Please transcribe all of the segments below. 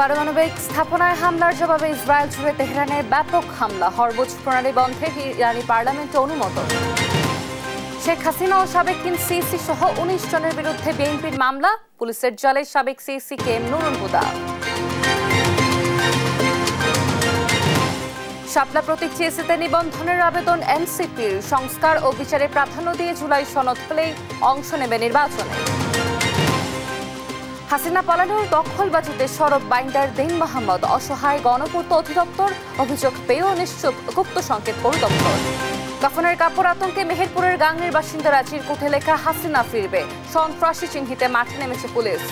পারমাণবিক স্থাপনায় হামলার জবাবে ইসরায়েল জুড়ে তেহরানে ব্যাপক হামলা, হরমুজ প্রণালী বন্ধে ইরানি পার্লামেন্টে অনুমোদন। শেখ হাসিনা ও সাবেক 3 সিইসি সহ 19 জনের বিরুদ্ধে বিএনপির মামলা, পুলিশের জালে সাবেক CEC K M Nurul Huda. শাপলা প্রতীক সিএসিতে নিবন্ধনের আবেদন এনসিপির, সংস্কার ও বিচারে প্রাধান্য দিয়ে জুলাই সনদ পেলেই অংশ নেবে নির্বাচনে। হাসিনা পালানোর দখলবাজিতে সরব বাইন্ডার দেইন মোহাম্মদ, অসহায় গণপূর্ত অধিদপ্তর, অভিযোগ পেয়েও নিশ্চুপ গুপ্ত সংকেত পরিদপ্তর। কাফনের কাপড় আতঙ্কে মেহেরপুরের গাংনীর বাসিন্দারা চিরকুটে লেখা হাসিনা ফিরবে, সন্ত্রাসী চিহ্নিতে মাঠে নেমেছে পুলিশ।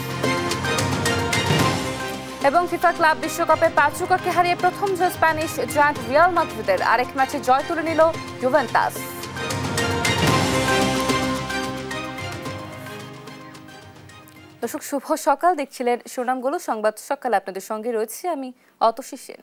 এবং ফিফা ক্লাব বিশ্বকাপে পাচুকাকে হারিয়ে প্রথম জয় স্প্যানিশ জায়ান্ট রিয়াল মাদ্রিদের, আরেক ম্যাচে জয় তুলে নিল জুভেন্টাস। দর্শক শুভ সকাল, দেখছিলেন সুনামগুলো সংবাদ সকালে, আপনাদের সঙ্গে রয়েছে আমি অতসী সেন।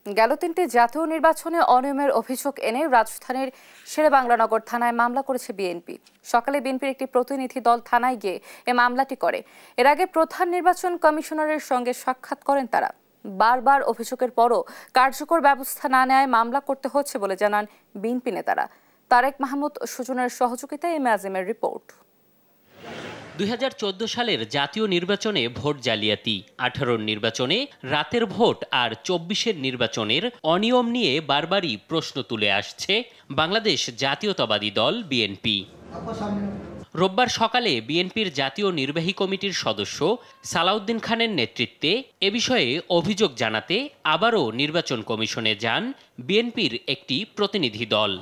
গেল 3টি জাতীয় নির্বাচনে অনিয়মের অভিযোগ এনে রাজধানীর শেরেবাংলানগর থানায় মামলা করেছে বিএনপি। সকালে বিএনপির একটি প্রতিনিধি দল থানায় গিয়ে এ মামলাটি করে। এর আগে প্রধান নির্বাচন কমিশনারের সঙ্গে সাক্ষাৎ করেন তারা। বারবার অভিযোগের পরও কার্যকর ব্যবস্থা না নেয় মামলা করতে হচ্ছে বলে জানান বিএনপি নেতারা। তারেক মাহমুদ সুজনের সহযোগিতায় এম আজিমের রিপোর্ট। 2014 সালের জাতীয় নির্বাচনে ভোট জালিয়াতি, 18 নির্বাচনে রাতের ভোট আর 24 নির্বাচনের অনিয়ম নিয়ে বারবারই প্রশ্ন তুলে আসছে বাংলাদেশ জাতীয়তাবাদী দল বিএনপি। রোববার সকালে বিএনপির জাতীয় নির্বাহী কমিটির সদস্য সালাউদ্দিন খানের নেতৃত্বে এ বিষয়ে অভিযোগ জানাতে আবারও নির্বাচন কমিশনে যান বিএনপির একটি প্রতিনিধি দল।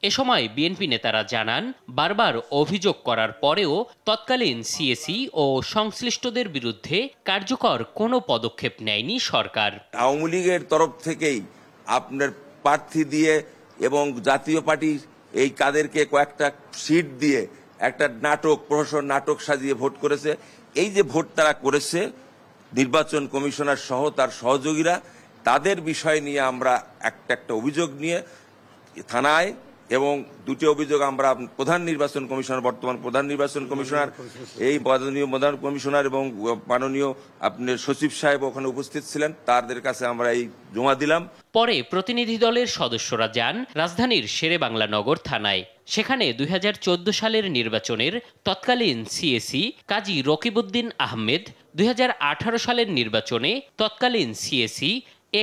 এ সময় বিএনপি নেতারা জানান, বারবার অভিযোগ করার পরেও তৎকালীন সিএসি ও সংশ্লিষ্টদের বিরুদ্ধে কার্যকর কোনো পদক্ষেপ নেয়নি সরকার। আওয়ামী লীগের তরফ থেকেই আপনার প্রার্থী দিয়ে এবং জাতীয় পার্টি এই কাদেরকে কয়েকটা সিট দিয়ে একটা নাটক, প্রহসন নাটক সাজিয়ে ভোট করেছে। এই যে ভোট তারা করেছে, নির্বাচন কমিশনার সহ তার সহযোগীরা, তাদের বিষয় নিয়ে আমরা একটা অভিযোগ নিয়ে থানায়, এবং 2টি অভিযোগ আমরা প্রধান নির্বাচন কমিশনার, বর্তমান প্রধান নির্বাচন কমিশনার, এই মাননীয় প্রধান কমিশনার এবং মাননীয় আপনার সচিব সাহেব ওখানে উপস্থিত ছিলেন, তাদের কাছে আমরা এই জমা দিলাম। পরে প্রতিনিধি দলের সদস্যরা যান রাজধানীর শেরেবাংলানগর থানায়। সেখানে 2014 সালের নির্বাচনের তৎকালীন সিএসি কাজী রকিবউদ্দিন আহমেদ, 2018 সালের নির্বাচনে তৎকালীন সিএসি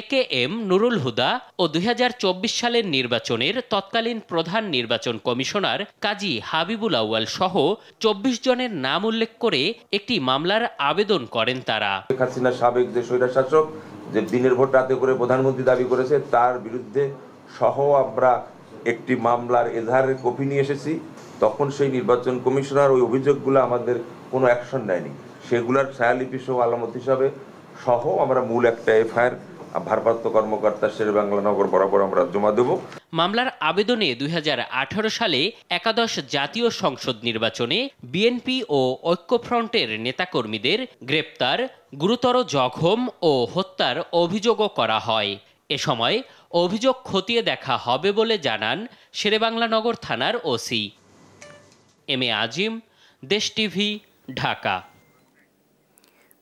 একে এম নুরুল হুদা ও 2024 সালের নির্বাচনের তৎকালীন প্রধান নির্বাচন কমিশনার কাজী হাবিবুল আউয়াল সহ 24 জনের নাম উল্লেখ করে একটি মামলার আবেদন করেন তারা। শেখ হাসিনা সাবেক যে স্বৈরশাসক, যে দিনের ভোট রাতে করে প্রধানমন্ত্রী দাবি করেছে, তার বিরুদ্ধে সহ আমরা একটি মামলার এজাহারের কপি নিয়ে এসেছি। তখন সেই নির্বাচন কমিশনার ওই অভিযোগগুলো আমাদের কোনো অ্যাকশন নেয়নি, সেগুলোর ছায়ালিপি সহ আলামত হিসাবে সহ আমরা মূল একটা এফআইআর ভারপ্রাপ্ত কর্মকর্তা শেরেবাংলানগর বরাবর আমরা জমা দেব। মামলার আবেদনে 2018 সালে একাদশ জাতীয় সংসদ নির্বাচনে বিএনপি ও ঐক্যফ্রন্টের নেতাকর্মীদের গ্রেপ্তার, গুরুতর জখম ও হত্যার অভিযোগও করা হয়। এ সময় অভিযোগ খতিয়ে দেখা হবে বলে জানান শেরেবাংলানগর থানার ওসি। এম এ আজিম, দেশ টিভি, ঢাকা।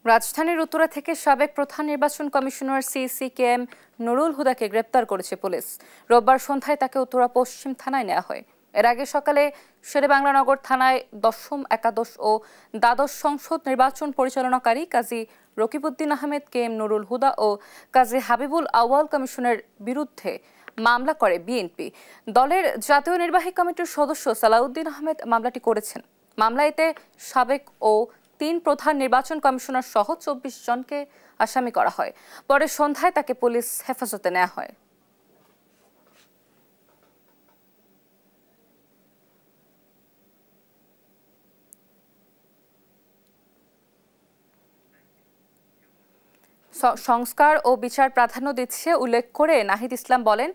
রাজধানীর উত্তরা থেকে সাবেক প্রধান নির্বাচন commissioner CEC K M Nurul হুদাকে গ্রেপ্তার করেছে পুলিশ। রোববার সন্ধ্যায় তাকে উত্তরা পশ্চিম থানায় নেওয়া হয়। এর আগে সকালে শেরেবাংলানগর থানায় 10ম, একাদশ ও দ্বাদশ সংসদ নির্বাচন পরিচালনাকারী কাজী রকিবউদ্দিন আহমেদ, কে এম নুরুল হুদা ও কাজী হাবিবুল আউয়াল কমিশনের বিরুদ্ধে মামলা করে বিএনপি। দলের জাতীয় নির্বাহী কমিটির সদস্য সালাউদ্দিন আহমেদ মামলাটি করেছেন। মামলায় এতে সাবেক ও 3 প্রধান নির্বাচন কমিশনার সহ 24 জনকে আসামি করা হয়। পরে সন্ধ্যায় তাকে পুলিশ হেফাজতে নেওয়া হয়। সংস্কার ও বিচার প্রাধান্য দিচ্ছে উল্লেখ করে নাহিদ ইসলাম বলেন,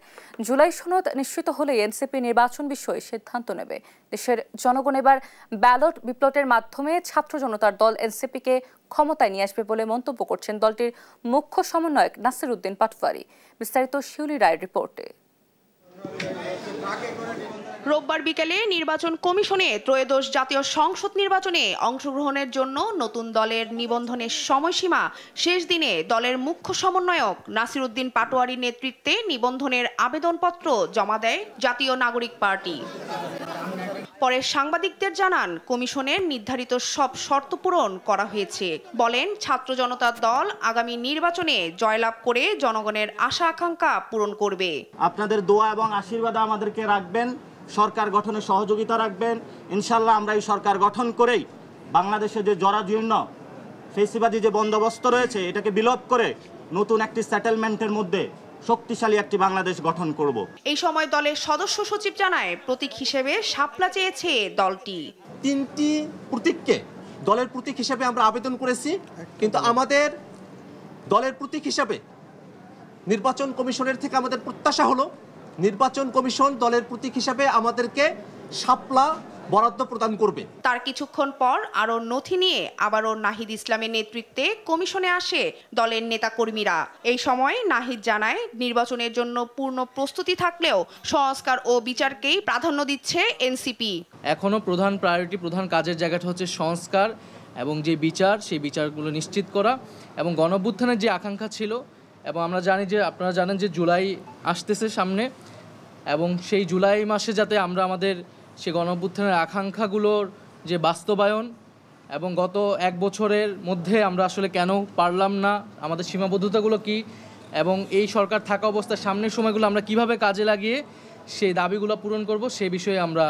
জুলাই সনদ নিশ্চিত হলে এনসিপি নির্বাচন বিষয়ে সিদ্ধান্ত নেবে। দেশের জনগণ এবার ব্যালট বিপ্লবের মাধ্যমে ছাত্র জনতার দল এনসিপিকে ক্ষমতায় নিয়ে আসবে বলে মন্তব্য করছেন দলটির মুখ্য সমন্বয়ক নাসির উদ্দিন পাটওয়ারি। বিস্তারিত শিউলি রায়ের রিপোর্টে। রোববার বিকেলে নির্বাচন কমিশনে ত্রয়োদশ জাতীয় সংসদ নির্বাচনে অংশগ্রহণের জন্য নতুন দলের নিবন্ধনের সময়সীমা শেষ দিনে দলের মুখ্য সমন্বয়ক নাসির উদ্দিন পাটোয়ারির নেতৃত্বে নিবন্ধনের আবেদনপত্র জমা দেয় জাতীয় নাগরিক পার্টি। পরে সাংবাদিকদের জানান কমিশনের নির্ধারিত সব শর্ত পূরণ করা হয়েছে। বলেন ছাত্র জনতার দল আগামী নির্বাচনে জয়লাভ করে জনগণের আশা আকাঙ্ক্ষা পূরণ করবে। আপনাদের দোয়া এবং আশীর্বাদ আমাদেরকে রাখবেন, সরকার গঠনে সহযোগিতা রাখবেন। ইনশাল্লাহ আমরা এই সরকার গঠন করেই বাংলাদেশে যে জরাজীর্ণ ফেসিবাদী যে বন্দোবস্ত রয়েছে এটাকে বিলোপ করে নতুন একটি সেটেলমেন্টের মধ্যে শক্তিশালী একটি বাংলাদেশ গঠন করব। এই সময় দলের সদস্য সচিব জানায় প্রতীক হিসেবে শাপলা চেয়েছে দলটি। 3টি প্রতীককে দলের প্রতীক হিসেবে আমরা আবেদন করেছি, কিন্তু আমাদের দলের প্রতীক হিসেবে নির্বাচন কমিশনের থেকে আমাদের প্রত্যাশা হলো নির্বাচন কমিশন দলের প্রতীক হিসেবে আমাদেরকে শাপলা বরাদ্দ প্রদান করবে। তার কিছুক্ষণ পর আরও নথি নিয়ে আবারও নাহিদ ইসলামের নেতৃত্বে কমিশনে আসে দলের নেতাকর্মীরা। এই সময় নাহিদ জানায় নির্বাচনের জন্য পূর্ণ প্রস্তুতি থাকলেও সংস্কার ও বিচারকেই প্রাধান্য দিচ্ছে এনসিপি। এখনও প্রধান প্রায়োরিটি, প্রধান কাজের জায়গাটা হচ্ছে সংস্কার এবং যে বিচার, সেই বিচারগুলো নিশ্চিত করা এবং গণঅভ্যুত্থানের যে আকাঙ্ক্ষা ছিল, এবং আমরা জানি যে আপনারা জানেন যে জুলাই আসতেছে সামনে, এবং সেই জুলাই মাসে যাতে আমরা আমাদের সে গণঅভ্যুত্থানের আকাঙ্ক্ষাগুলোর যে বাস্তবায়ন, এবং গত 1 বছরের মধ্যে আমরা আসলে কেন পারলাম না, আমাদের সীমাবদ্ধতাগুলো কি, এবং এই সরকার থাকা অবস্থায় সামনের সময়গুলো আমরা কিভাবে কাজে লাগিয়ে সেই দাবিগুলো পূরণ করব, সে বিষয়ে আমরা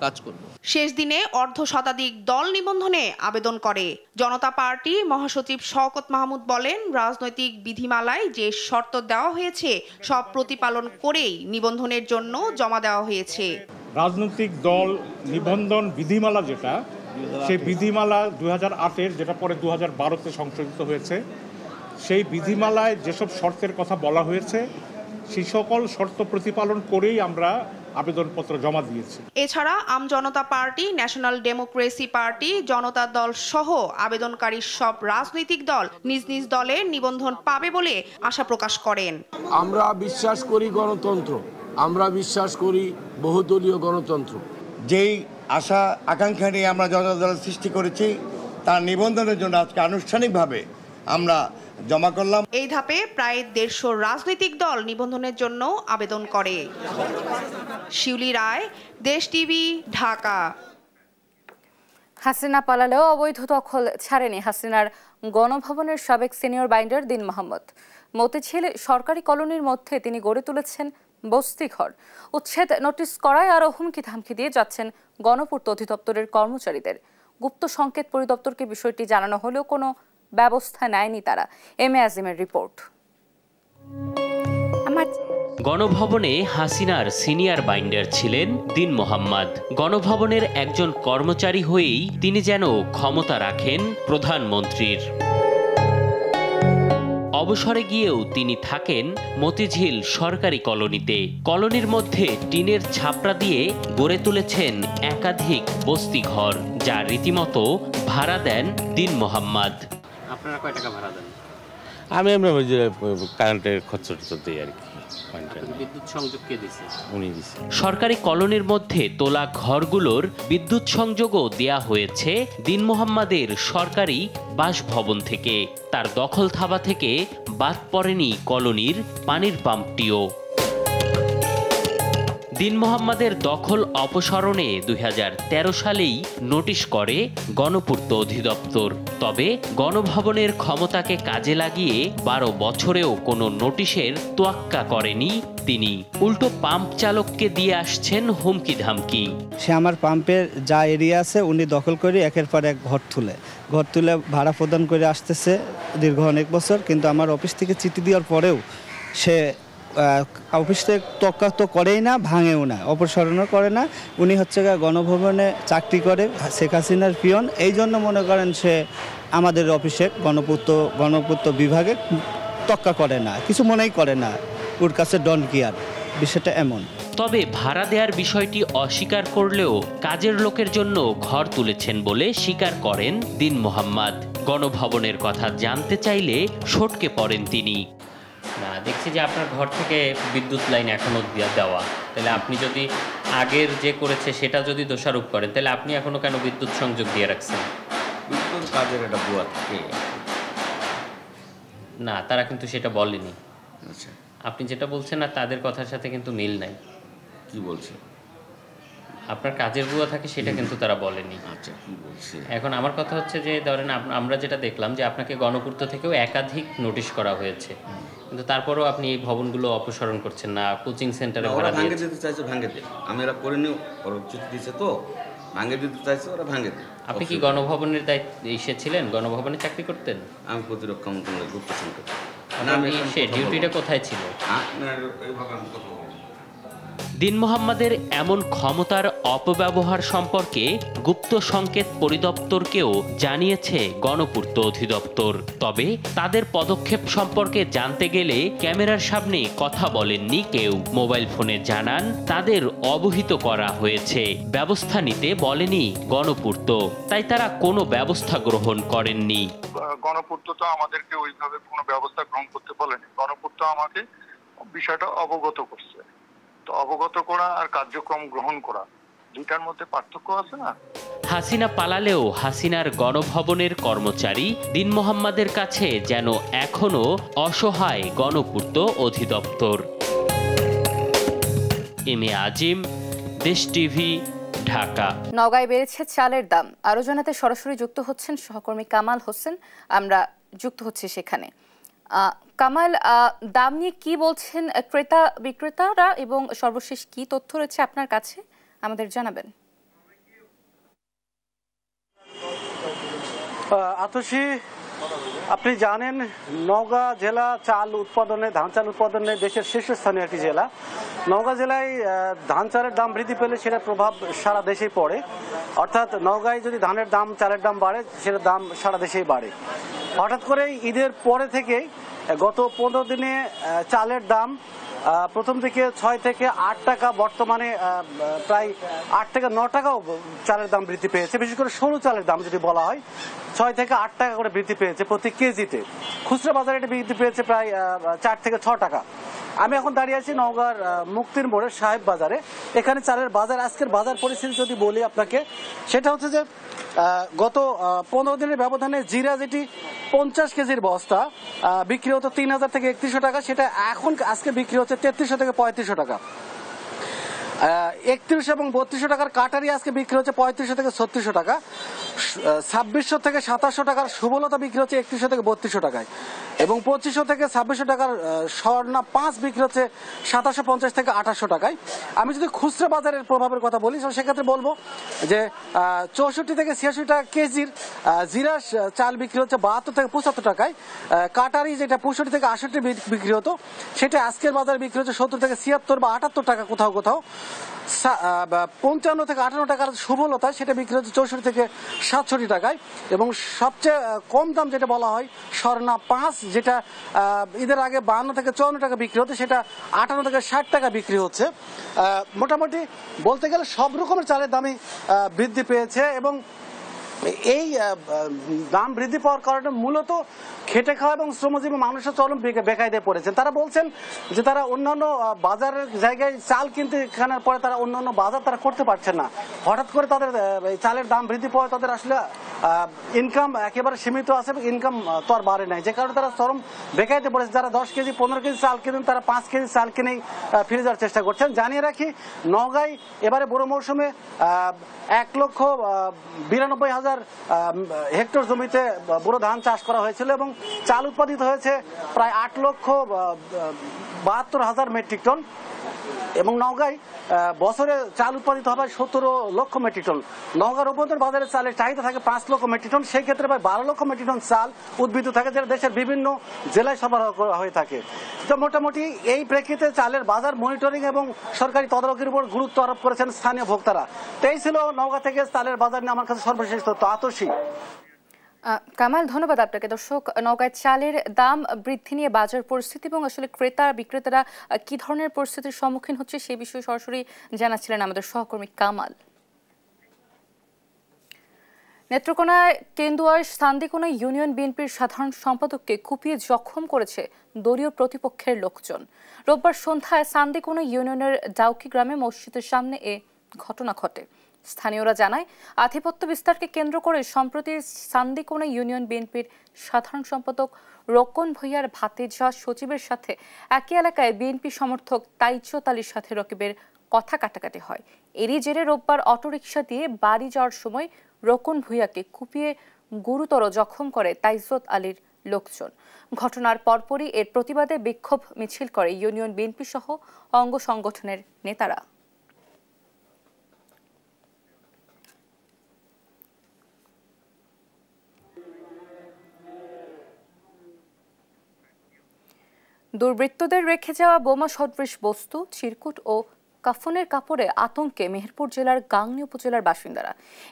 কাজ করব। শেষ দিনে অর্ধশতাধিক দল নিবন্ধনে আবেদন করে। জনতা পার্টি মহাসচিব শওকত মাহমুদ বলেন, রাজনৈতিক বিধিমালায় যে শর্ত দেওয়া হয়েছে সব প্রতিপালন করেই নিবন্ধনের জন্য জমা দেওয়া হয়েছে। রাজনৈতিক দল নিবন্ধন বিধিমালা যেটা, সেই বিধিমালা 2008-এর, যেটা পরে 2012-তে সংশোধিত হয়েছে, সেই বিধিমালায় যেসব শর্তের কথা বলা হয়েছে সেই সকল শর্ত প্রতিপালন করেই আমরা আবেদনপত্র জমা দিয়েছি। এছাড়া আম জনতা পার্টি, ন্যাশনাল ডেমোক্রেসি পার্টি, জনতা দল সহ আবেদনকারী সব রাজনৈতিক দল নিজ নিজ দলে নিবন্ধন পাবে বলে আশা প্রকাশ করেন। আমরা বিশ্বাস করি গণতন্ত্র, আমরা বিশ্বাস করি বহুদলীয় গণতন্ত্র। যেই আশা আকাঙ্ক্ষা নিয়ে আমরা জনতা দল সৃষ্টি করেছি তার নিবন্ধনের জন্য আজকে আনুষ্ঠানিকভাবে আমরা জমা করলাম। এই ধাপে প্রায় 150 রাজনৈতিক দল নিবন্ধনের জন্য আবেদন করে। শিউলি রায়, দেশ টিভি, ঢাকা। হাসিনা পালালেও অবৈধ দখল ছাড়েনি হাসিনার গণভবনের সাবেক সিনিয়র বাইন্ডার দীন মোহাম্মদ। মতিঝিল সরকারি কলোনির মধ্যে তিনি গড়ে তুলেছেন বস্তিঘর। উচ্ছেদ নোটিশ করায় আরও হুমকি ধামকি দিয়ে যাচ্ছেন গণপূর্ত অধিদপ্তরের কর্মচারীদের। গুপ্ত সংকেত পরিদপ্তরকে বিষয়টি জানানো হলেও কোনো ব্যবস্থা নেয়নি তারা। M A আজিমের report. গণভবনে হাসিনার সিনিয়র বাইন্ডার ছিলেন দীন মোহাম্মদ। গণভবনের একজন কর্মচারী হয়েই তিনি যেন ক্ষমতা রাখেন প্রধানমন্ত্রীর। অবসরে গিয়েও তিনি থাকেন মতিঝিল সরকারি কলোনিতে। কলোনির মধ্যে টিনের ছাপরা দিয়ে গড়ে তুলেছেন একাধিক বস্তিঘর, যা রীতিমতো ভাড়া দেন দীন মোহাম্মদ। আপনারা কয় টাকা ভাড়া দেন? আমি কারেন্টের খরচ দিই আর কি। বিদ্যুৎ সংযোগ কে দিছে? উনি দিছে। সরকারি কলোনির মধ্যে তোলা ঘরগুলোর বিদ্যুৎ সংযোগও দেয়া হয়েছে দীন মোহাম্মদের সরকারি বাসভবন থেকে। তার দখল থাবা থেকে বাদ পড়েনি কলোনির পানির পাম্পটিও। দীন মোহাম্মদের দখল অপসারণে 2013 সালেই নোটিশ করে গণপূর্ত অধিদপ্তর। তবে গণভবনের ক্ষমতাকে কাজে লাগিয়ে 12 বছরেও কোনো নোটিশের তোয়াক্কা করেনি তিনি। উল্টো পাম্প চালককে দিয়ে আসছেন হুমকি ধামকি। সে আমার পাম্পের যা এরিয়া আছে উনি দখল করে একের পর এক ঘর তুলে ভাড়া প্রদান করে আসতেছে দীর্ঘ অনেক বছর। কিন্তু আমার অফিস থেকে চিঠি দেওয়ার পরেও সে অফিস থেকে তোয়াক্কা তো করেই না, ভাঙেও না, অপসারণও করে না। উনি হচ্ছে গণভবনে চাকরি করে, শেখ হাসিনার পিয়ন। এই জন্য মনে করেন সে আমাদের অফিসে গণপূর্ত বিভাগে তোয়াক্কা করে না, কিছু মনেই করে না, ওর কাছে ডন কেয়ার, বিষয়টা এমন। তবে ভাড়া দেওয়ার বিষয়টি অস্বীকার করলেও কাজের লোকের জন্য ঘর তুলেছেন বলে স্বীকার করেন দীন মোহাম্মদ। গণভবনের কথা জানতে চাইলে সটকে পড়েন তিনি। না, দেখছি যে আপনার ঘর থেকে বিদ্যুৎ লাইন এখনো দেওয়া, তাহলে আপনি যদি আগের যে করেছে সেটা যদি দোষারোপ করেন তাহলে আপনি এখনো কেন বিদ্যুৎ সংযোগ দিয়ে রাখছেন? বিদ্যুৎ কাজের একটা ভুয়া থাকে না, তারা কিন্তু সেটা বলেনি। আচ্ছা, আপনি যেটা বলছেন না তাদের কথার সাথে কিন্তু মিল নাই। কি বলছে? আপনার কাজের বুয়া থাকে সেটা কিন্তু তারা বলেনি। আচ্ছা, কি বলছে? এখন আমার কথা হচ্ছে যে ধরেন আমরা যেটা দেখলাম যে আপনাকে গণপূর্ত থেকেও একাধিক নোটিশ করা হয়েছে, কিন্তু তারপরেও আপনি এই ভবনগুলো অপসারণ করছেন না, কোচিং সেন্টারে ভাড়া ভাঙে দিতে চাইছে, ভাঙে দে। আমি এরা করিনি, ওরা চিঠি দিছে তো ভাঙে দিতে চাইছে, ওরা ভাঙে দে। আপনি কি গণভবনের দায়িত্বে এসেছিলেন? গণভবনে চাকরি করতেন? আমি প্রতিরক্ষা মন্ত্রণালয়ের গুপ্ত সংকেত। সে ডিউটিটা কোথায় ছিল? এইভাবে আমি কথা বলবো। দীন মোহাম্মদের এমন ক্ষমতার অপব্যবহার সম্পর্কে গুপ্ত সংকেত পরিদপ্তরকেও জানিয়েছে গণপূর্ত অধিদপ্তর। তবে তাদের পদক্ষেপ সম্পর্কে জানতে গেলে ক্যামেরার সামনে কথা বলেননি কেউ। মোবাইল ফোনে জানান তাদের অবহিত করা হয়েছে, ব্যবস্থা নিতে বলেনি গণপূর্ত, তাই তারা কোনো ব্যবস্থা গ্রহণ করেননি। গণপূর্ত তো আমাদেরকে ওইভাবে কোনো ব্যবস্থা গ্রহণ করতে বলেনি। গণপূর্ত আমাকে বিষয়টা অবগত করছে। তো অবগত করা আর কার্যক্রম গ্রহণ করা দুইটার মধ্যে পার্থক্য আছে না? হাসিনা পালালেও হাসিনার গণভবনের কর্মচারী দীন মোহাম্মদের কাছে যেন এখনো অসহায় গণপূর্ত অধিদপ্তর। এম এ আজিম, দেশ টিভি, ঢাকা। নওগাঁয় বেড়েছে চালের দাম, আরো জানাতে সরাসরি যুক্ত হচ্ছেন সহকর্মী কামাল হোসেন। আমরা যুক্ত হচ্ছি সেখানে। কামাল, দাম নিয়ে কি বলছেন ক্রেতা বিক্রেতারা এবং সর্বশেষ কি তথ্য রয়েছে আপনার কাছে আমাদের জানাবেন? আতসী, আপনি জানেন নওগাঁ জেলা চাল উৎপাদনে, ধান চাল উৎপাদনে দেশের শীর্ষস্থানীয় একটি জেলা। নওগাঁ জেলায় ধান চালের দাম বৃদ্ধি পেলে সেটার প্রভাব সারা দেশেই পড়ে। অর্থাৎ নওগাঁয় যদি ধানের দাম, চালের দাম বাড়ে, সেটার দাম সারা দেশেই বাড়ে। হঠাৎ করে ঈদের পরে থেকে গত 15 দিনে চালের দাম প্রথম থেকে 6 থেকে 8 টাকা, বর্তমানে প্রায় 8 থেকে 9 টাকাও চালের দাম বৃদ্ধি পেয়েছে। বিশেষ করে সরু চালের দাম যদি বলা হয় 6 থেকে 8 টাকা করে বৃদ্ধি পেয়েছে প্রতি কেজিতে। খুচরা বাজারে এটা বৃদ্ধি পেয়েছে প্রায় 4 থেকে 6 টাকা। আমি এখন দাঁড়িয়ে আছি নওগাঁর মুক্তির মোড়ের সাহেব বাজারে। এখানে চালের বাজার, আজকের বাজার পরিস্থিতি যদি বলি আপনাকে, সেটা হচ্ছে যে গত 15 দিনের ব্যবধানে জিরা যেটি 50 কেজির বস্তা বিক্রি হতো 3000 থেকে 3100 টাকা, সেটা এখন আজকে বিক্রি হচ্ছে 3300 থেকে 3500 টাকা। 31 এবং 3200 টাকার কাটারি আজকে বিক্রি হচ্ছে 3500 থেকে 3600 টাকা। 2600 থেকে 2700 টাকার সুবলতা বিক্রি হচ্ছে 3100 থেকে 3200 টাকায়, এবং 2500 থেকে 2600 টাকার স্বর্ণা 5 বিক্রি হচ্ছে 2750 থেকে 2800 টাকায়। আমি যদি খুচরা বাজারের প্রভাবের কথা বলি সেক্ষেত্রে বলবো যে 64 থেকে 86 টাকা কেজির জিরা চাল বিক্রি হচ্ছে 72 থেকে 75 টাকায়। কাটারি যেটা 65 থেকে 68 বিক্রি হতো, সেটা আজকের বাজারে বিক্রি হচ্ছে 70 থেকে 76 বা 78 টাকা কোথাও কোথাও। 55 থেকে 58 টাকার সুবলতা, সেটা বিক্রি হচ্ছে 64 থেকে 67 টাকায়। এবং সবচেয়ে কম দাম যেটা বলা হয় স্বর্ণা 5, যেটা ঈদের আগে 52 থেকে 54 টাকা বিক্রি হতো, সেটা 58 থেকে 60 টাকা বিক্রি হচ্ছে। মোটামুটি বলতে গেলে সব রকমের চালের দামই বৃদ্ধি পেয়েছে, এবং এই দাম বৃদ্ধি পাওয়ার কারণে মূলত খেটে খাওয়া এবং শ্রমজীবী মানুষের চরম বেকায়দায় পড়েছেন। তারা বলছেন যে তারা অন্যান্য বাজারের জায়গায় চাল কিনতে কেনার পরে তারা অন্যান্য বাজার তারা করতে পারছেন না। হঠাৎ করে তাদের চালের দাম বৃদ্ধি পাওয়ায় তাদের আসলে ইনকাম একেবারে সীমিত আছে, ইনকাম তো আর বাড়ে নাই, যে কারণে তারা চরম বেকায়দায় পড়েছে। যারা 10 কেজি 15 কেজি চাল কিনেন তারা 5 কেজি চাল কিনেই ফিরে যাওয়ার চেষ্টা করছেন। জানিয়ে রাখি, নওগাঁয় এবারে বড় মৌসুমে 1,92,000 হেক্টর জমিতে বোরো ধান চাষ করা হয়েছিল, এবং চাল উৎপাদিত হয়েছে প্রায় 8,72,000 মেট্রিক টন। এবং নওগাঁয় বছরে চাল উৎপাদিত হবে 17 লক্ষ মেট্রিক টন। নওগাঁর অভ্যন্তর বাজারে চালের চাহিদা থাকে 5 লক্ষ মেট্রিক টন, সেই ক্ষেত্রে প্রায় 12 লক্ষ মেট্রিক টন চাল উদ্বৃত্ত থাকে, যেটা দেশের বিভিন্ন জেলায় সরবরাহ করা হয়ে থাকে। তো মোটামুটি এই প্রেক্ষিতে চালের বাজার মনিটরিং এবং সরকারি তদারকির উপর গুরুত্ব আরোপ করেছেন স্থানীয় ভোক্তারা। তো এই ছিল নওগাঁ থেকে চালের বাজার নিয়ে আমার কাছে সর্বশেষ তথ্য। আতসী। কামাল, ধন্যবাদ আপনাকে। দর্শক, নওগাঁয় চালের দাম বৃদ্ধি নিয়ে বাজার পরিস্থিতি এবং আসলে ক্রেতা বিক্রেতারা কি ধরনের পরিস্থিতির সম্মুখীন হচ্ছে সেই বিষয়ে সরাসরি জানাচ্ছিলেন আমাদের সহকর্মী কামাল। নেত্রকোনায় কেন্দুয়ার সান্দিকোনা ইউনিয়ন বিএনপির সাধারণ সম্পাদককে কুপিয়ে জখম করেছে দলীয় প্রতিপক্ষের লোকজন। রোববার সন্ধ্যায় সান্দিকোনা ইউনিয়নের ডাউকি গ্রামে মসজিদের সামনে এ ঘটনা ঘটে। স্থানীয়রা জানায়, আধিপত্য বিস্তারকে কেন্দ্র করে সম্প্রতি সান্দিকোনা ইউনিয়ন বিএনপির সাধারণ সম্পাদক রোকন ভূঁইয়ার ভাতিজা সচিবের সাথে একই এলাকায় বিএনপি সমর্থক তাইজুত আলীর সাথে রকিবের কথা কাটাকাটি হয়। এরই জেরে রোববার অটোরিকশা দিয়ে বাড়ি যাওয়ার সময় রোকন ভূঁইয়াকে কুপিয়ে গুরুতর জখম করে তাইজুত আলীর লোকজন। ঘটনার পরপরই এর প্রতিবাদে বিক্ষোভ মিছিল করে ইউনিয়ন বিএনপি সহ অঙ্গ সংগঠনের নেতারা। দুর্বৃত্তদের রেখে যাওয়া বোমা সদৃশ বস্তু, চিরকুট ও কাফনের কাপড়ে আতঙ্কে মেহেরপুর জেলার গাংনী উপজেলার বাসিন্দারা।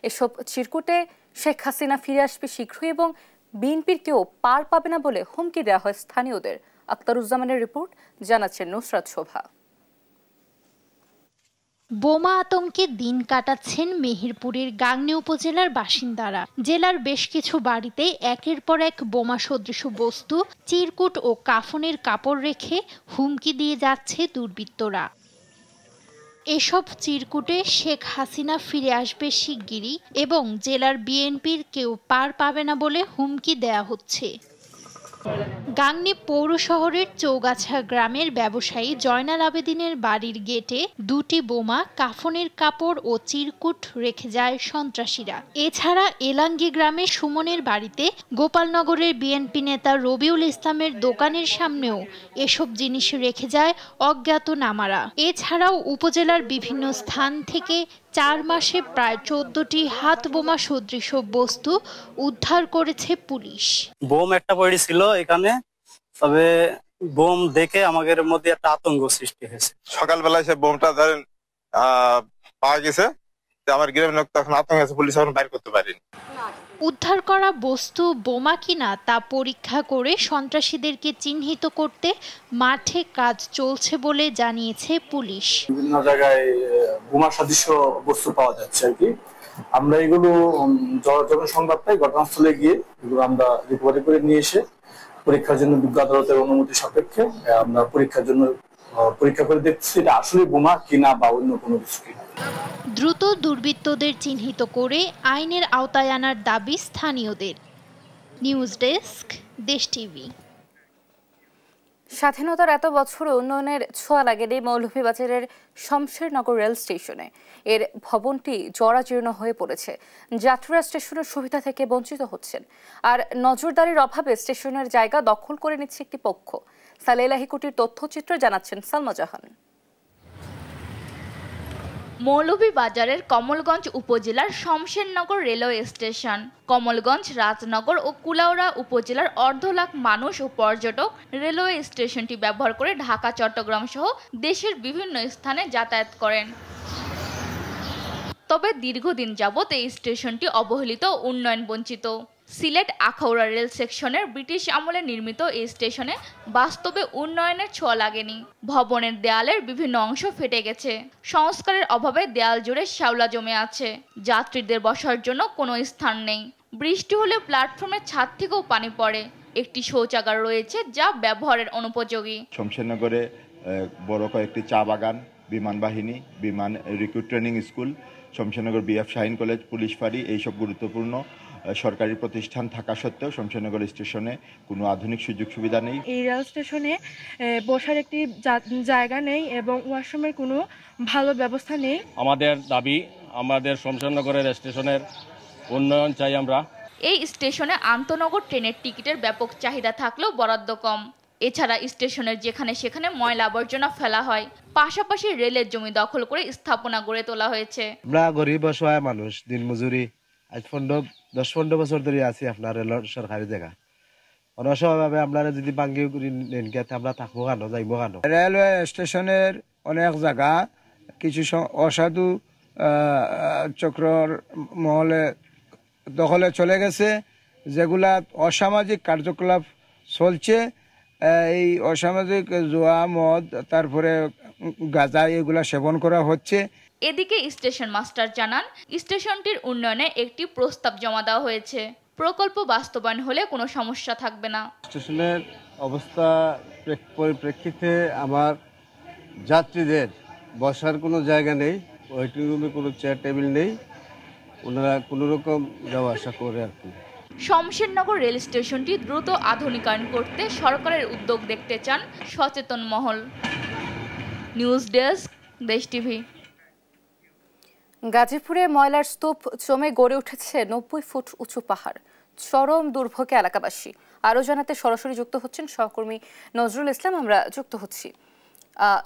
এসব চিরকুটে শেখ হাসিনা ফিরে আসবে শীঘ্রই এবং বিএনপির কেউ পার পাবে না বলে হুমকি দেওয়া হয় স্থানীয়দের। আক্তারুজ্জামানের রিপোর্ট, জানাচ্ছেন নুসরাত শোভা। বোমা আতঙ্কে দিন কাটাচ্ছেন মেহেরপুরের গাংনী উপজেলার বাসিন্দারা। জেলার বেশ কিছু বাড়িতে একের পর এক বোমা সদৃশ বস্তু, চিরকুট ও কাফনের কাপড় রেখে হুমকি দিয়ে যাচ্ছে দুর্বৃত্তরা। এসব চিরকুটে শেখ হাসিনা ফিরে আসবে শিগগিরই এবং জেলার বিএনপির কেউ পার পাবে না বলে হুমকি দেয়া হচ্ছে। গাংনী পৌর শহরের চৌগাছা গ্রামের ব্যবসায়ী জয়নাল আবেদিনের বাড়ির গেটে দুটি বোমা, কাফনের কাপড় ও চিরকুট রেখে যায় সন্ত্রাসীরা। এছাড়া এলাঙ্গি গ্রামে সুমনের বাড়িতে গোপালনগরের বিএনপি নেতা রবিউল ইসলামের দোকানের সামনেও এসব জিনিস রেখে যায় অজ্ঞাতনামারা। এছাড়াও উপজেলার বিভিন্ন স্থান থেকে 4 মাসে প্রায় 14টি হাত বোমা সদৃশ বস্তু উদ্ধার করেছে পুলিশ। বোম একটা পড়েছিল এখানে, তবে বোম দেখে আমাদের মধ্যে একটা আতঙ্ক সৃষ্টি হয়েছে। সকালবেলায় সে বোমটা ধরেন পাওয়া গেছে, আমার গ্রামের লোক তখন আতঙ্ক আছে, পুলিশ এখন বাইর করতে পারেনি। উদ্ধার করা বস্তু বোমা কিনা তা পরীক্ষা করে সন্ত্রাসীদেরকে চিহ্নিত করতে মাঠে কাজ চলছে বলে জানিয়েছে পুলিশ। বিভিন্ন জায়গায় বোমা সদৃশ বস্তু পাওয়া যাচ্ছে আর কি। আমরা এগুলো যখন সংবাদ পাই ঘটনাস্থলে গিয়ে এগুলো আমরা রিকভারি করে নিয়ে এসে পরীক্ষার জন্য বিজ্ঞ আদালতের অনুমতি সাপেক্ষে আমরা পরীক্ষা করে দেখছি এটা আসলে বোমা কিনা বা অন্য কোনো কিছু কিনা। দ্রুত দুর্বৃত্তদের চিহ্নিত করে আইনের আওতায় আনার দাবি স্থানীয়দের। নিউজ ডেস্ক, দেশ টিভি। স্বাধীনতার এত বছর উন্নয়নের ছোঁয়া লাগেনি মৌলভীবাজারের শমশেরনগর রেল স্টেশনে। এর ভবনটি জরাজীর্ণ হয়ে পড়েছে। যাত্রীরা স্টেশনের সুবিধা থেকে বঞ্চিত হচ্ছেন। আর নজরদারির অভাবে স্টেশনের জায়গা দখল করে নিচ্ছে একটি পক্ষ। সালেলা হিকুটির তথ্যচিত্র জানাচ্ছেন সালমা জাহান। মৌলভীবাজারের কমলগঞ্জ উপজেলার শমশেরনগর রেলওয়ে স্টেশন। কমলগঞ্জ, রাজনগর ও কুলাউড়া উপজেলার 1.5 লাখ মানুষ ও পর্যটক রেলওয়ে স্টেশনটি ব্যবহার করে ঢাকা, চট্টগ্রাম সহ দেশের বিভিন্ন স্থানে যাতায়াত করেন। তবে দীর্ঘদিন যাবৎ এই স্টেশনটি অবহেলিত ও উন্নয়ন বঞ্চিত। সিলেট আখাউড়া রেল সেকশনের ব্রিটিশ আমলে নির্মিত এই স্টেশনে বাস্তবে উন্নয়নের ছোঁয়া লাগেনি। ভবনের দেয়ালের বিভিন্ন অংশ ফেটে গেছে। সংস্কারের অভাবে দেয়াল জুড়ে শ্যাওলা জমে আছে। যাত্রীদের বসার জন্য কোনো স্থান নেই। বৃষ্টি হলে প্ল্যাটফর্মের ছাদ থেকেও পানি পড়ে। একটি শৌচাগার রয়েছে যা ব্যবহারের অনুপযোগী। শমশেরনগরে বড় কয়েকটি চা বাগান, বিমান বাহিনী, বিমান recruit training school, Shamshernagar BF Shaheen college, police ফাঁড়ি, এইসব গুরুত্বপূর্ণ সরকারি প্রতিষ্ঠান থাকা সত্ত্বেও শমশেরনগর স্টেশনে কোনো আধুনিক সুযোগ সুবিধা নেই। এই রেল স্টেশনে বসার একটি জায়গা নেই এবং ওয়াশরুমের কোনো ভালো ব্যবস্থা নেই। আমাদের দাবি, আমাদের শমশেরনগরের স্টেশনের উন্নয়ন চাই আমরা। এই স্টেশনে আন্তনগর ট্রেনের টিকিটের ব্যাপক চাহিদা থাকলেও বরাদ্দ কম। এছাড়া স্টেশনের যেখানে সেখানে ময়লা আবর্জনা ফেলা হয়। পাশাপাশি রেলের জমি দখল করে স্থাপনা গড়ে তোলা হয়েছে। আমরা গরিব অসহায় মানুষ, দিনমজুরি, আজ 10-15 বছর ধরে আছি আপনার রেলের সরকারি জায়গা। অনসভাবে আপনারা যদি বাঙ্গি নেন আমরা থাকবো কেন, যাইবো কেন? রেলওয়ে স্টেশনের অনেক জায়গা কিছু অসাধু চক্রর মহলে দখলে চলে গেছে, যেগুলা অসামাজিক কার্যকলাপ চলছে। এই অসামাজিক জুয়া, মদ, তারপরে গাঁজা এগুলা সেবন করা হচ্ছে। এদিকে স্টেশন মাস্টার জানান, স্টেশনটির উন্নয়নে একটি প্রস্তাব জমা দেওয়া হয়েছে। প্রকল্প বাস্তবায়ন হলে কোনো সমস্যা থাকবে না। স্টেশনের অবস্থা পরিপ্রেক্ষিতে আমার যাত্রীদের বসার কোনো জায়গা নেই, ওয়েটিং রুমে কোনো চেয়ার টেবিল নেই, ওনারা কোনো রকম যাওয়া আসা করে আর কি। শমশেরনগর রেল স্টেশনটি দ্রুত আধুনিকায়ন করতে সরকারের উদ্যোগ দেখতে চান সচেতন মহল। নিউজ ডেস্ক, দেশ টিভি। গাজীপুরে ময়লার স্তূপ জমে গড়ে উঠেছে 90 ফুট উঁচু পাহাড়। চরম দুর্ভোগে এলাকাবাসী। আরও জানাতে সরাসরি যুক্ত হচ্ছেন সহকর্মী নজরুল ইসলাম। আমরা যুক্ত হচ্ছি।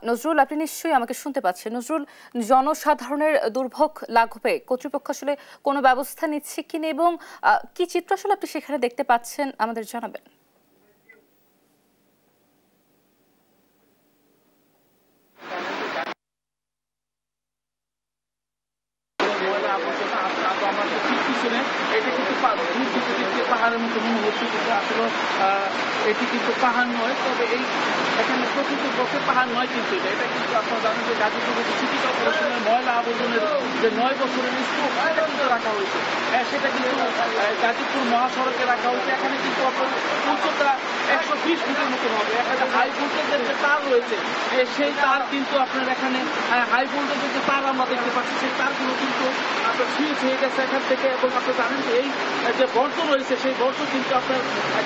নজরুল, আপনি নিশ্চয়ই আমাকে শুনতে পাচ্ছেন। নজরুল, জনসাধারণের দুর্ভোগ লাঘবে কর্তৃপক্ষ আসলে কোনো ব্যবস্থা নিচ্ছে কিনা এবং কি চিত্র আসলে আপনি সেখানে দেখতে পাচ্ছেন আমাদের জানাবেন। পাহাড়ের মতো মনে হচ্ছে, কিন্তু আসলে এটি কিন্তু পাহাড় নয়। তবে এই এখানে প্রকৃত পক্ষে পাহাড় নয়, কিন্তু এটা কিন্তু আপনারা জানেন যে গাজীপুর সিটি কর্পোরেশনের ময়লা আবর্জনের যে 9 বছরের স্তূপ সেটা কিন্তু রাখা হয়েছে, সেটা কিন্তু গাজীপুর মহাসড়কে রাখা হয়েছে। এখানে কিন্তু উচ্চতা 120 ফুটের মতো হবে। এখানে হাই ভোল্টেজের যে তার রয়েছে, সেই তার কিন্তু আপনার এখানে হাই ভোল্টেজের যে তার আমরা দেখতে পাচ্ছি, সেই তারগুলো কিন্তু আপনার সুইচ হয়ে গেছে এখান থেকে। এবং আপনি জানেন যে এই যে বর্জ্য রয়েছে, সেই বর্জ্য কিন্তু আপনার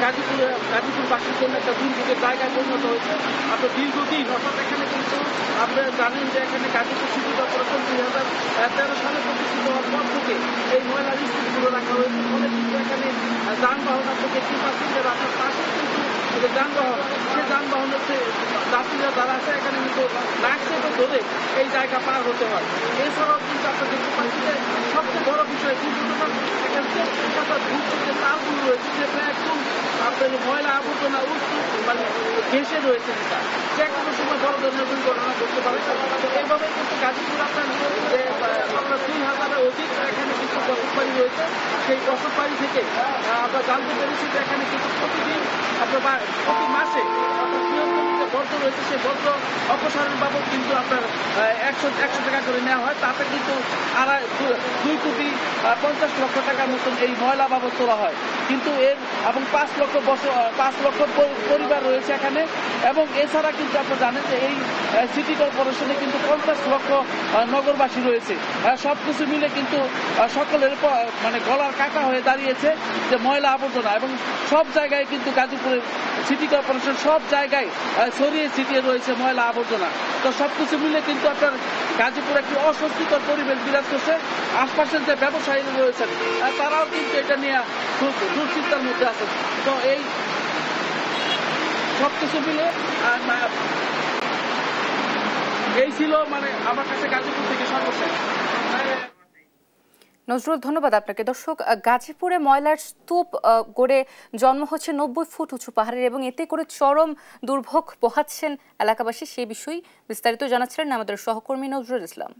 গাজীপুরবাসীর জন্য একটা দুর্ভোগের জায়গায় পরিণত হয়েছে। আপনার দীর্ঘদিন, অর্থাৎ এখানে কিন্তু আপনারা জানেন যে এখানে গাজীপুর সিটি কর্পোরেশন 2013 সালে প্রতিষ্ঠিত হওয়ার পর থেকে এই ময়লার স্তূপগুলো রাখা হয়েছে। ফলে কিন্তু এখানে যানবাহন আপনি দেখতে পাচ্ছেন যে রাস্তার পাশে কিন্তু যানবাহন, সে যানবাহনের যাত্রীরা যারা আছে এখানে কিন্তু লাইট ধরে এই জায়গা পার হতে হয়। এছাড়াও কিন্তু আপনার দেখতে পাচ্ছি যে সবচেয়ে বড় বিষয় দুর্ঘটনার এখানে যে তারগুলো রয়েছে, সেটা একদম আপনার ময়লা আবর্জনা মানে ঘেঁষে রয়েছে, যে কোনো সময় বড় ধরনের দুর্ঘটনা করতে পারে। এইভাবে কিন্তু গাজীপুর আপনার 2000-এর অধিক এখানে কিন্তু বসতবাড়ি রয়েছে। সেই বসতবাড়ি থেকে আমরা জানতে পেরেছি যে এখানে কিন্তু প্রতিদিন আপনার প্রতি মাসে যে বর্জ্য রয়েছে, সেই বর্জ্য অপসারণ বাবদ কিন্তু আপনার 100 টাকা করে নেওয়া হয়। তাতে কিন্তু 2 কোটি 50 লক্ষ টাকার মতন এই ময়লা বাবদ তোলা হয়। কিন্তু এবং 5 লক্ষ পরিবার রয়েছে এখানে। এবং এছাড়া কিন্তু আপনি জানেন যে এই সিটি কর্পোরেশনে কিন্তু 50 লক্ষ নগরবাসী রয়েছে। সবকিছু মিলে কিন্তু সকলের মানে গলার কাটা হয়ে দাঁড়িয়েছে যে ময়লা আবর্জনা। এবং সব জায়গায় কিন্তু গাজীপুরের সিটি কর্পোরেশন সব জায়গায় ছড়িয়ে ছিটিয়ে রয়েছে ময়লা আবর্জনা। তো সবকিছু মিলে কিন্তু আপনার গাজীপুর একটি অস্বস্তিকর পরিবেশ বিরাজ করছে। আশপাশের যে ব্যবসায়ীরা রয়েছেন তারাও কিন্তু এটা নিয়ে খুব দুশ্চিন্তার মধ্যে আছেন। তো এই সবকিছু মিলে এই ছিল মানে আমার কাছে গাজীপুর থেকে সর্বশেষ। নজরুল, ধন্যবাদ আপনাকে। দর্শক, গাজীপুরে ময়লার স্তূপ গড়ে জন্ম হচ্ছে 90 ফুট উঁচু পাহাড়ের এবং এতে করে চরম দুর্ভোগ পোহাচ্ছেন এলাকাবাসী। সেই বিষয়ে বিস্তারিত জানাচ্ছিলেন আমাদের সহকর্মী নজরুল ইসলাম।